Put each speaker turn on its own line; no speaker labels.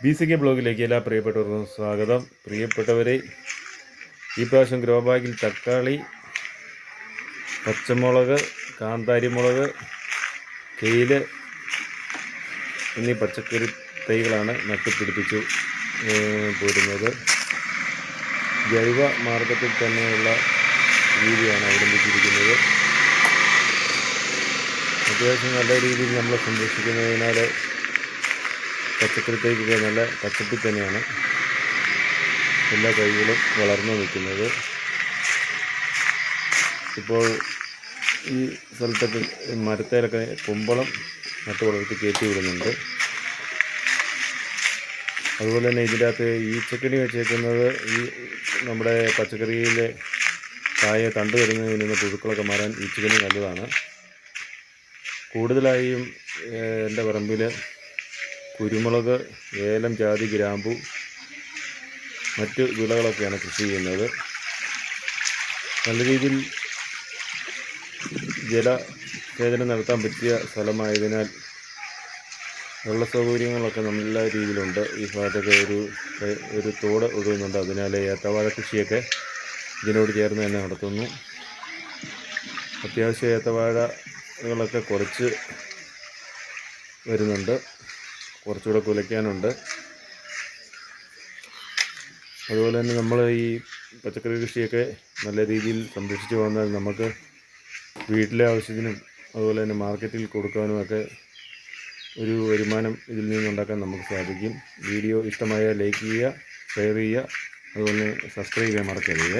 BCK ബ്ലോഗിലേക്ക് എല്ലാ പ്രിയപ്പെട്ടവർക്കും സ്വാഗതം. പ്രിയപ്പെട്ടവരെ, ഈ പ്രാവശ്യം ഗ്രോ ബാഗിൽ തക്കാളി, പച്ചമുളക്, കാന്താരിമുളക്, തേയില എന്നീ പച്ചക്കറി തൈകളാണ് നട്ടുപിടിപ്പിച്ചു പോരുന്നത്. ജൈവ മാർഗത്തിൽ തന്നെയുള്ള രീതിയാണ് അവലംബിച്ചിരിക്കുന്നത്. അത്യാവശ്യം നല്ല രീതിയിൽ നമ്മൾ സംരക്ഷിക്കുന്നതിനാൽ പച്ചക്കറി തൈക്കൊക്കെ നല്ല പച്ചപ്പിൽ തന്നെയാണ് എല്ലാ തൈകളും വളർന്നു നിൽക്കുന്നത്. ഇപ്പോൾ ഈ സ്ഥലത്തൊക്കെ മരത്തേലൊക്കെ കുമ്പളം നട്ട് വളർത്തി കയറ്റി വിടുന്നുണ്ട്. അതുപോലെ തന്നെ ഇതിൻ്റെ അകത്ത് ഈച്ചക്കണി വെച്ചേക്കുന്നത് ഈ നമ്മുടെ പച്ചക്കറിയിലെ കായ തണ്ട് വരുന്നതിൽ നിന്ന് പുഴുക്കളൊക്കെ മാറാൻ ഈച്ചക്കണി നല്ലതാണ്. കൂടുതലായും എൻ്റെ പറമ്പിൽ കുരുമുളക്, ഏലം, ജാതി, ഗ്രാമ്പു, മറ്റ് വിളകളൊക്കെയാണ് കൃഷി ചെയ്യുന്നത്. നല്ല രീതിയിൽ ജലസേചനം നടത്താൻ പറ്റിയ സ്ഥലമായതിനാൽ വെള്ള സൗകര്യങ്ങളൊക്കെ നല്ല രീതിയിലുണ്ട്. ഈ ഭാഗത്തൊക്കെ ഒരു തോട് ഒഴുകുന്നുണ്ട്. അതിനാൽ ഏത്തവാഴ കൃഷിയൊക്കെ ഇതിനോട് ചേർന്ന് തന്നെ നടത്തുന്നു. അത്യാവശ്യം ഏത്തവാഴകളൊക്കെ കുറച്ച് വരുന്നുണ്ട്, കുറച്ചുകൂടെ കുലയ്ക്കാനുണ്ട്. അതുപോലെ തന്നെ നമ്മൾ ഈ പച്ചക്കറി കൃഷിയൊക്കെ നല്ല രീതിയിൽ സംരക്ഷിച്ച് വന്നാൽ നമുക്ക് വീട്ടിലെ ആവശ്യത്തിനും അതുപോലെ തന്നെ മാർക്കറ്റിൽ കൊടുക്കാനുമൊക്കെ ഒരു വരുമാനം ഇതിൽ നിന്നുണ്ടാക്കാൻ നമുക്ക് സാധിക്കും. വീഡിയോ ഇഷ്ടമായാൽ ലൈക്ക് ചെയ്യുക, ഷെയർ ചെയ്യുക, അതുപോലെ സബ്സ്ക്രൈബ് ചെയ്യാൻ മറക്കരുത്.